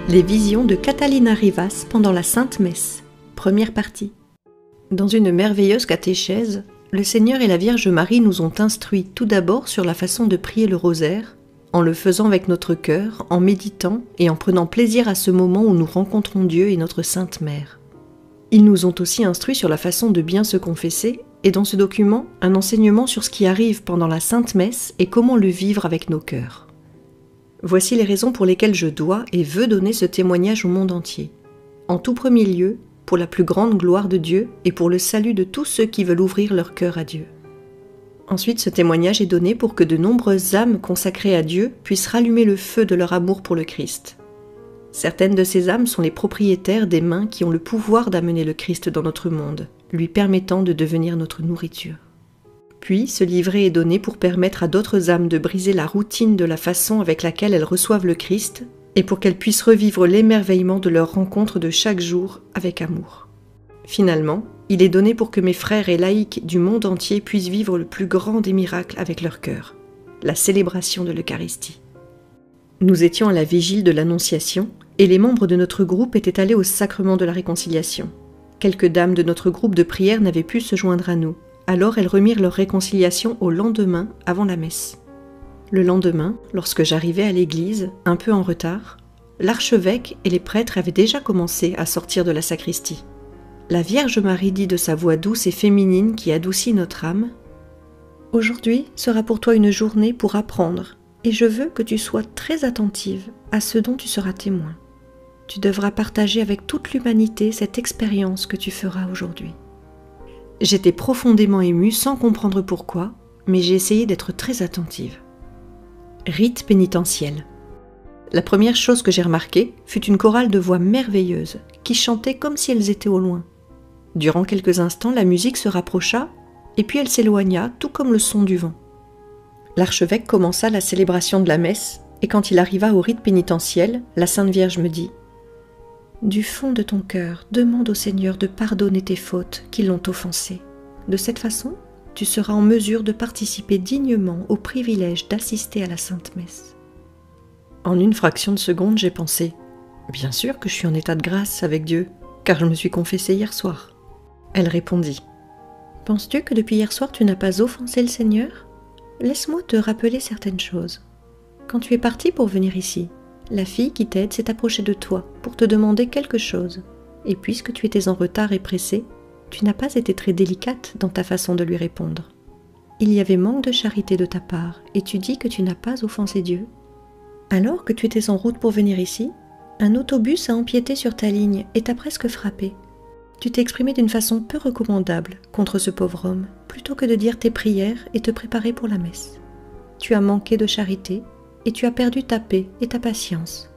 Les visions de Catalina Rivas pendant la Sainte Messe. Première partie. Dans une merveilleuse catéchèse, le Seigneur et la Vierge Marie nous ont instruits tout d'abord sur la façon de prier le rosaire, en le faisant avec notre cœur, en méditant et en prenant plaisir à ce moment où nous rencontrons Dieu et notre Sainte Mère. Ils nous ont aussi instruits sur la façon de bien se confesser, et dans ce document, un enseignement sur ce qui arrive pendant la Sainte Messe et comment le vivre avec nos cœurs. Voici les raisons pour lesquelles je dois et veux donner ce témoignage au monde entier. En tout premier lieu, pour la plus grande gloire de Dieu et pour le salut de tous ceux qui veulent ouvrir leur cœur à Dieu. Ensuite, ce témoignage est donné pour que de nombreuses âmes consacrées à Dieu puissent rallumer le feu de leur amour pour le Christ. Certaines de ces âmes sont les propriétaires des mains qui ont le pouvoir d'amener le Christ dans notre monde, lui permettant de devenir notre nourriture. Puis, ce livret est donné pour permettre à d'autres âmes de briser la routine de la façon avec laquelle elles reçoivent le Christ et pour qu'elles puissent revivre l'émerveillement de leur rencontre de chaque jour avec amour. Finalement, il est donné pour que mes frères et laïcs du monde entier puissent vivre le plus grand des miracles avec leur cœur, la célébration de l'Eucharistie. Nous étions à la vigile de l'Annonciation et les membres de notre groupe étaient allés au sacrement de la réconciliation. Quelques dames de notre groupe de prière n'avaient pu se joindre à nous. Alors elles remirent leur réconciliation au lendemain avant la messe. Le lendemain, lorsque j'arrivais à l'église, un peu en retard, l'archevêque et les prêtres avaient déjà commencé à sortir de la sacristie. La Vierge Marie dit de sa voix douce et féminine qui adoucit notre âme : « Aujourd'hui sera pour toi une journée pour apprendre, et je veux que tu sois très attentive à ce dont tu seras témoin. Tu devras partager avec toute l'humanité cette expérience que tu feras aujourd'hui. » J'étais profondément émue sans comprendre pourquoi, mais j'ai essayé d'être très attentive. Rite pénitentiel. La première chose que j'ai remarquée fut une chorale de voix merveilleuses qui chantaient comme si elles étaient au loin. Durant quelques instants, la musique se rapprocha et puis elle s'éloigna, tout comme le son du vent. L'archevêque commença la célébration de la messe et quand il arriva au rite pénitentiel, la Sainte Vierge me dit : « Du fond de ton cœur, demande au Seigneur de pardonner tes fautes qui l'ont offensé. De cette façon, tu seras en mesure de participer dignement au privilège d'assister à la Sainte Messe. » En une fraction de seconde, j'ai pensé : bien sûr que je suis en état de grâce avec Dieu, car je me suis confessée hier soir. Elle répondit : « Penses-tu que depuis hier soir tu n'as pas offensé le Seigneur ? Laisse-moi te rappeler certaines choses. Quand tu es partie pour venir ici, la fille qui t'aide s'est approchée de toi pour te demander quelque chose. Et puisque tu étais en retard et pressée, tu n'as pas été très délicate dans ta façon de lui répondre. Il y avait manque de charité de ta part et tu dis que tu n'as pas offensé Dieu. Alors que tu étais en route pour venir ici, un autobus a empiété sur ta ligne et t'a presque frappé. Tu t'es exprimé d'une façon peu recommandable contre ce pauvre homme, plutôt que de dire tes prières et te préparer pour la messe. Tu as manqué de charité et tu as perdu ta paix et ta patience.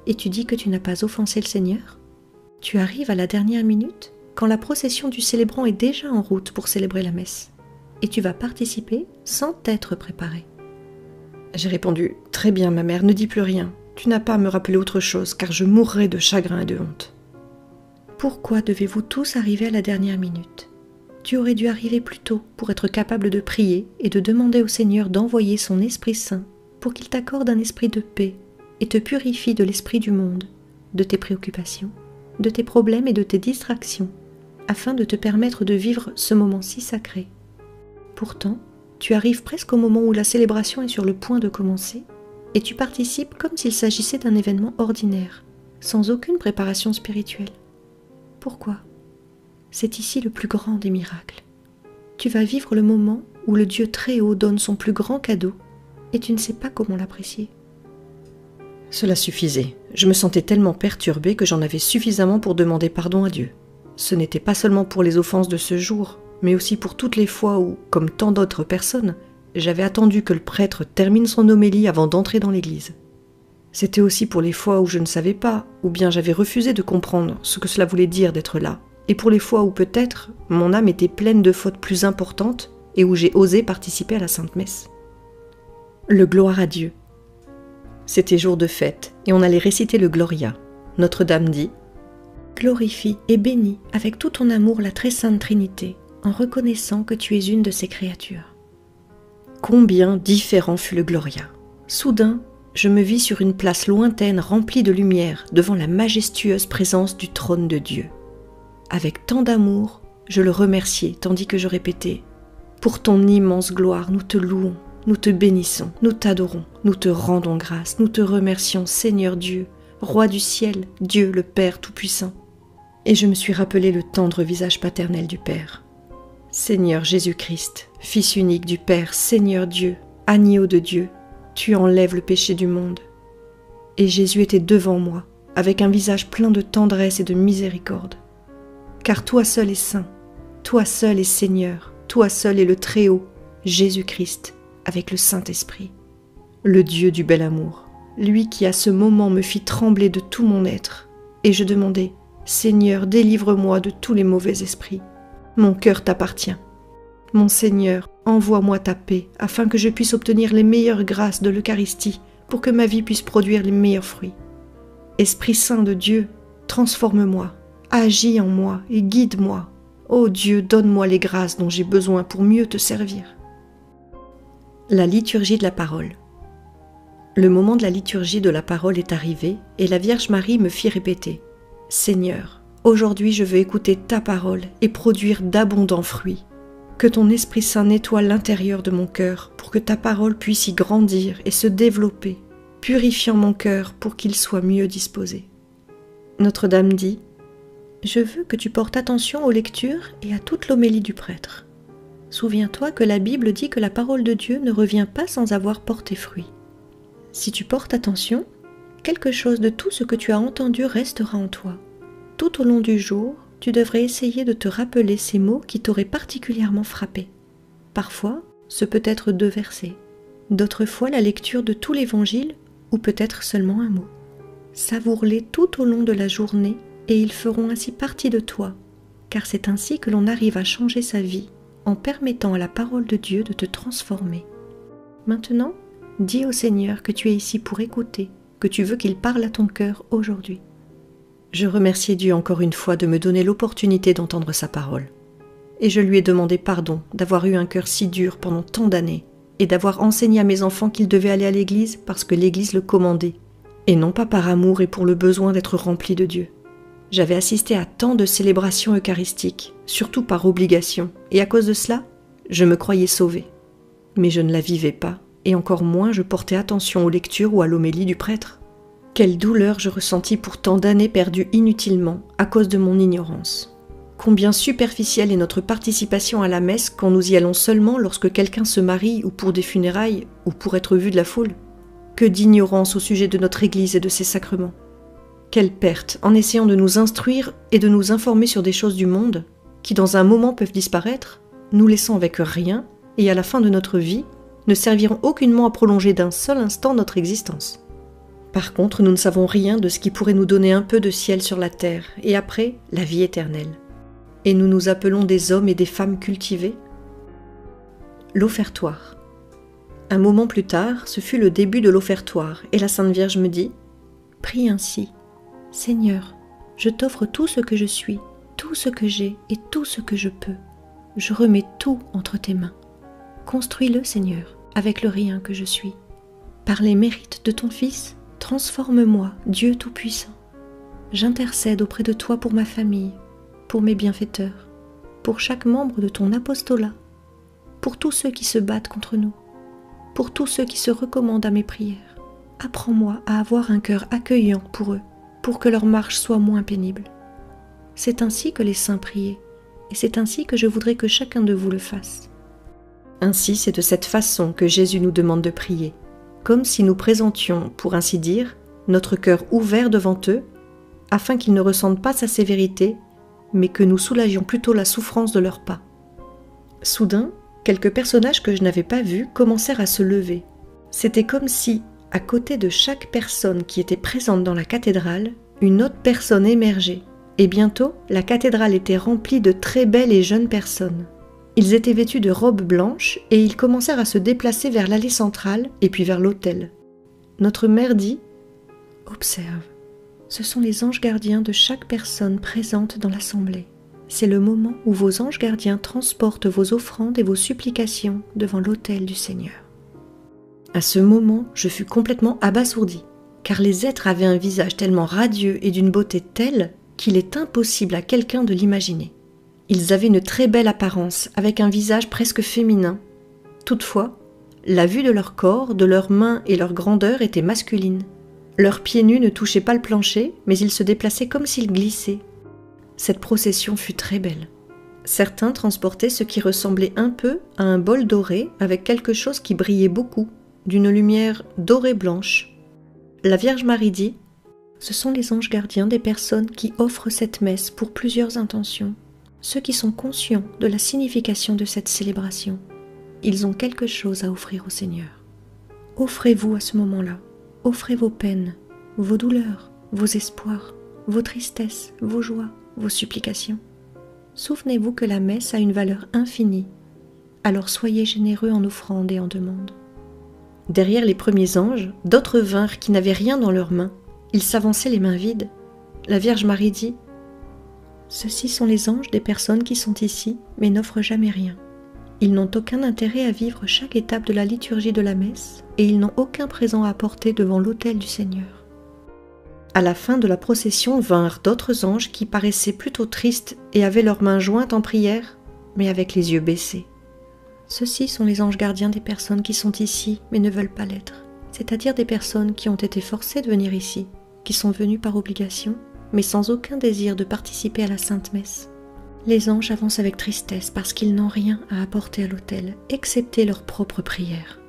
Et tu dis que tu n'as pas offensé le Seigneur ? Tu arrives à la dernière minute, quand la procession du célébrant est déjà en route pour célébrer la messe. Et tu vas participer sans t'être préparé. » J'ai répondu : « Très bien, ma mère, ne dis plus rien. Tu n'as pas à me rappeler autre chose, car je mourrai de chagrin et de honte. » « Pourquoi devez-vous tous arriver à la dernière minute ? Tu aurais dû arriver plus tôt pour être capable de prier et de demander au Seigneur d'envoyer son Esprit Saint pour qu'il t'accorde un esprit de paix et te purifie de l'esprit du monde, de tes préoccupations, de tes problèmes et de tes distractions, afin de te permettre de vivre ce moment si sacré. Pourtant, tu arrives presque au moment où la célébration est sur le point de commencer et tu participes comme s'il s'agissait d'un événement ordinaire, sans aucune préparation spirituelle. Pourquoi ? C'est ici le plus grand des miracles. Tu vas vivre le moment où le Dieu très haut donne son plus grand cadeau et tu ne sais pas comment l'apprécier. » Cela suffisait. Je me sentais tellement perturbée que j'en avais suffisamment pour demander pardon à Dieu. Ce n'était pas seulement pour les offenses de ce jour, mais aussi pour toutes les fois où, comme tant d'autres personnes, j'avais attendu que le prêtre termine son homélie avant d'entrer dans l'église. C'était aussi pour les fois où je ne savais pas, ou bien j'avais refusé de comprendre ce que cela voulait dire d'être là, et pour les fois où peut-être mon âme était pleine de fautes plus importantes et où j'ai osé participer à la Sainte Messe. Le gloire à Dieu. C'était jour de fête, et on allait réciter le Gloria. Notre-Dame dit : « Glorifie et bénis avec tout ton amour la très sainte Trinité, en reconnaissant que tu es une de ses créatures. » Combien différent fut le Gloria. Soudain, Je me vis sur une place lointaine remplie de lumière devant la majestueuse présence du trône de Dieu. Avec tant d'amour, je le remerciais tandis que je répétais « Pour ton immense gloire, nous te louons, nous te bénissons, nous t'adorons, nous te rendons grâce, nous te remercions, Seigneur Dieu, Roi du ciel, Dieu le Père Tout-Puissant. » Et je me suis rappelé le tendre visage paternel du Père. Seigneur Jésus-Christ, Fils unique du Père, Seigneur Dieu, Agneau de Dieu, tu enlèves le péché du monde. Et Jésus était devant moi, avec un visage plein de tendresse et de miséricorde. Car toi seul es saint, toi seul es Seigneur, toi seul es le Très-Haut, Jésus-Christ, avec le Saint-Esprit. Le Dieu du bel amour, lui qui à ce moment me fit trembler de tout mon être. Et je demandai, Seigneur, délivre-moi de tous les mauvais esprits. Mon cœur t'appartient. Mon Seigneur, envoie-moi ta paix, afin que je puisse obtenir les meilleures grâces de l'Eucharistie, pour que ma vie puisse produire les meilleurs fruits. Esprit Saint de Dieu, transforme-moi, agis en moi et guide-moi. Ô Dieu, donne-moi les grâces dont j'ai besoin pour mieux te servir. La liturgie de la parole. Le moment de la liturgie de la parole est arrivé, et la Vierge Marie me fit répéter « Seigneur, aujourd'hui je veux écouter ta parole et produire d'abondants fruits. Que ton Esprit Saint nettoie l'intérieur de mon cœur pour que ta parole puisse y grandir et se développer, purifiant mon cœur pour qu'il soit mieux disposé. » Notre-Dame dit « Je veux que tu portes attention aux lectures et à toute l'homélie du prêtre. Souviens-toi que la Bible dit que la parole de Dieu ne revient pas sans avoir porté fruit. Si tu portes attention, quelque chose de tout ce que tu as entendu restera en toi. Tout au long du jour, tu devrais essayer de te rappeler ces mots qui t'auraient particulièrement frappé. Parfois, ce peut être 2 versets. D'autres fois, la lecture de tout l'Évangile ou peut-être seulement un mot. Savoure-les tout au long de la journée et ils feront ainsi partie de toi, car c'est ainsi que l'on arrive à changer sa vie en permettant à la parole de Dieu de te transformer. Maintenant, dis au Seigneur que tu es ici pour écouter, que tu veux qu'il parle à ton cœur aujourd'hui. Je remerciais Dieu encore une fois de me donner l'opportunité d'entendre sa parole. Et je lui ai demandé pardon d'avoir eu un cœur si dur pendant tant d'années et d'avoir enseigné à mes enfants qu'ils devaient aller à l'église parce que l'église le commandait, et non pas par amour et pour le besoin d'être rempli de Dieu. J'avais assisté à tant de célébrations eucharistiques, surtout par obligation, et à cause de cela, je me croyais sauvée. Mais je ne la vivais pas, et encore moins je portais attention aux lectures ou à l'homélie du prêtre. Quelle douleur je ressentis pour tant d'années perdues inutilement à cause de mon ignorance. Combien superficielle est notre participation à la messe quand nous y allons seulement lorsque quelqu'un se marie ou pour des funérailles ou pour être vu de la foule. Que d'ignorance au sujet de notre Église et de ses sacrements. Quelle perte en essayant de nous instruire et de nous informer sur des choses du monde qui dans un moment peuvent disparaître, nous laissant avec rien et à la fin de notre vie ne serviront aucunement à prolonger d'un seul instant notre existence. Par contre, nous ne savons rien de ce qui pourrait nous donner un peu de ciel sur la terre, et après, la vie éternelle. Et nous nous appelons des hommes et des femmes cultivés. L'offertoire. Un moment plus tard, ce fut le début de l'offertoire, et la Sainte Vierge me dit « Prie ainsi, Seigneur, je t'offre tout ce que je suis, tout ce que j'ai et tout ce que je peux. Je remets tout entre tes mains. Construis-le, Seigneur, avec le rien que je suis. Par les mérites de ton Fils, transforme-moi, Dieu Tout-Puissant. J'intercède auprès de toi pour ma famille, pour mes bienfaiteurs, pour chaque membre de ton apostolat, pour tous ceux qui se battent contre nous, pour tous ceux qui se recommandent à mes prières. Apprends-moi à avoir un cœur accueillant pour eux, pour que leur marche soit moins pénible. C'est ainsi que les saints priaient, et c'est ainsi que je voudrais que chacun de vous le fasse. » Ainsi, c'est de cette façon que Jésus nous demande de prier, comme si nous présentions, pour ainsi dire, notre cœur ouvert devant eux, afin qu'ils ne ressentent pas sa sévérité, mais que nous soulagions plutôt la souffrance de leurs pas. Soudain, quelques personnages que je n'avais pas vus commencèrent à se lever. C'était comme si, à côté de chaque personne qui était présente dans la cathédrale, une autre personne émergeait, et bientôt, la cathédrale était remplie de très belles et jeunes personnes. Ils étaient vêtus de robes blanches et ils commencèrent à se déplacer vers l'allée centrale et puis vers l'autel. Notre mère dit « Observe, ce sont les anges gardiens de chaque personne présente dans l'assemblée. C'est le moment où vos anges gardiens transportent vos offrandes et vos supplications devant l'autel du Seigneur. » À ce moment, je fus complètement abasourdi, car les êtres avaient un visage tellement radieux et d'une beauté telle qu'il est impossible à quelqu'un de l'imaginer. Ils avaient une très belle apparence, avec un visage presque féminin. Toutefois, la vue de leur corps, de leurs mains et leur grandeur était masculine. Leurs pieds nus ne touchaient pas le plancher, mais ils se déplaçaient comme s'ils glissaient. Cette procession fut très belle. Certains transportaient ce qui ressemblait un peu à un bol doré avec quelque chose qui brillait beaucoup, d'une lumière dorée blanche. La Vierge Marie dit « Ce sont les anges gardiens des personnes qui offrent cette messe pour plusieurs intentions, ceux qui sont conscients de la signification de cette célébration. Ils ont quelque chose à offrir au Seigneur. Offrez-vous à ce moment-là, offrez vos peines, vos douleurs, vos espoirs, vos tristesses, vos joies, vos supplications. Souvenez-vous que la messe a une valeur infinie, alors soyez généreux en offrande et en demande. » Derrière les premiers anges, d'autres vinrent qui n'avaient rien dans leurs mains. Ils s'avançaient les mains vides. La Vierge Marie dit « Ceux-ci sont les anges des personnes qui sont ici, mais n'offrent jamais rien. Ils n'ont aucun intérêt à vivre chaque étape de la liturgie de la messe et ils n'ont aucun présent à apporter devant l'autel du Seigneur. » À la fin de la procession vinrent d'autres anges qui paraissaient plutôt tristes et avaient leurs mains jointes en prière, mais avec les yeux baissés. Ceux-ci sont les anges gardiens des personnes qui sont ici mais ne veulent pas l'être, c'est-à-dire des personnes qui ont été forcées de venir ici, qui sont venues par obligation, mais sans aucun désir de participer à la Sainte Messe. Les anges avancent avec tristesse parce qu'ils n'ont rien à apporter à l'autel, excepté leur propre prière.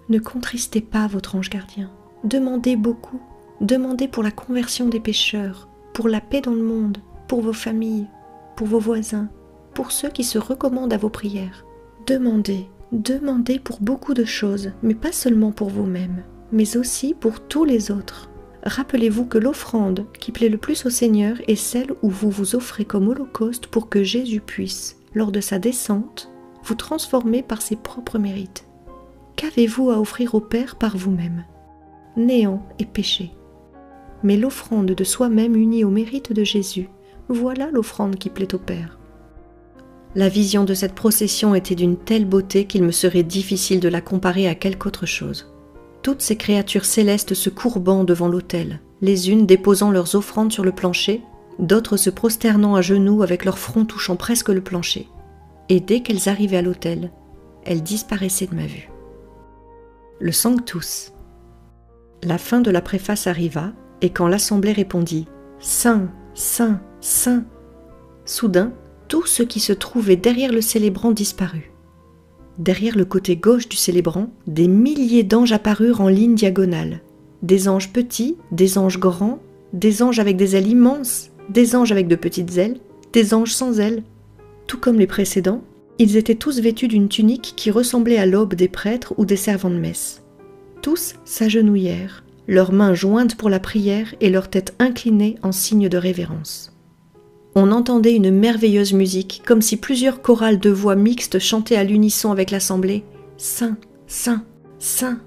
Ne contristez pas votre ange gardien, demandez beaucoup. Demandez pour la conversion des pécheurs, pour la paix dans le monde, pour vos familles, pour vos voisins, pour ceux qui se recommandent à vos prières. Demandez, demandez pour beaucoup de choses, mais pas seulement pour vous-même, mais aussi pour tous les autres. Rappelez-vous que l'offrande qui plaît le plus au Seigneur est celle où vous vous offrez comme holocauste pour que Jésus puisse, lors de sa descente, vous transformer par ses propres mérites. Qu'avez-vous à offrir au Père par vous-même? Néant et péché. Mais l'offrande de soi-même unie au mérite de Jésus, voilà l'offrande qui plaît au Père. La vision de cette procession était d'une telle beauté qu'il me serait difficile de la comparer à quelque autre chose. Toutes ces créatures célestes se courbant devant l'autel, les unes déposant leurs offrandes sur le plancher, d'autres se prosternant à genoux avec leur front touchant presque le plancher. Et dès qu'elles arrivaient à l'autel, elles disparaissaient de ma vue. Le Sanctus. La fin de la préface arriva, et quand l'assemblée répondit « Saint, Saint, Saint », soudain, tout ce qui se trouvait derrière le célébrant disparut. Derrière le côté gauche du célébrant, des milliers d'anges apparurent en ligne diagonale. Des anges petits, des anges grands, des anges avec des ailes immenses, des anges avec de petites ailes, des anges sans ailes. Tout comme les précédents, ils étaient tous vêtus d'une tunique qui ressemblait à l'aube des prêtres ou des servants de messe. Tous s'agenouillèrent, leurs mains jointes pour la prière et leur tête inclinée en signe de révérence. On entendait une merveilleuse musique, comme si plusieurs chorales de voix mixtes chantaient à l'unisson avec l'assemblée « Saint, Saint, Saint ».